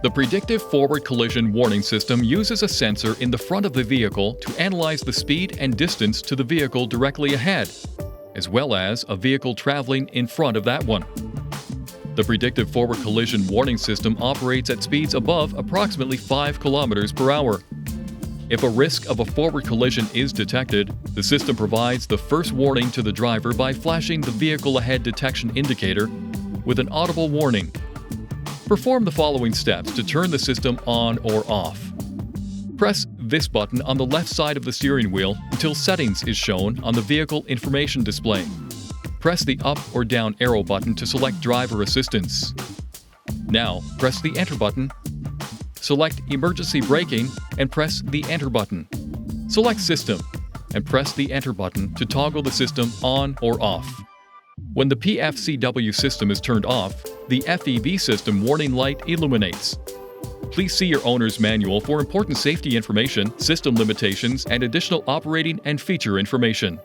The Predictive Forward Collision Warning system uses a sensor in the front of the vehicle to analyze the speed and distance to the vehicle directly ahead, as well as a vehicle traveling in front of that one. The Predictive Forward Collision Warning system operates at speeds above approximately 5 kilometers per hour. If a risk of a forward collision is detected, the system provides the first warning to the driver by flashing the vehicle ahead detection indicator with an audible warning. Perform the following steps to turn the system on or off. Press this button on the left side of the steering wheel until settings is shown on the vehicle information display. Press the up or down arrow button to select driver assistance. Now, press the enter button. Select emergency braking and press the enter button. Select system and press the enter button to toggle the system on or off. When the PFCW system is turned off, the FEV system warning light illuminates. Please see your owner's manual for important safety information, system limitations, and additional operating and feature information.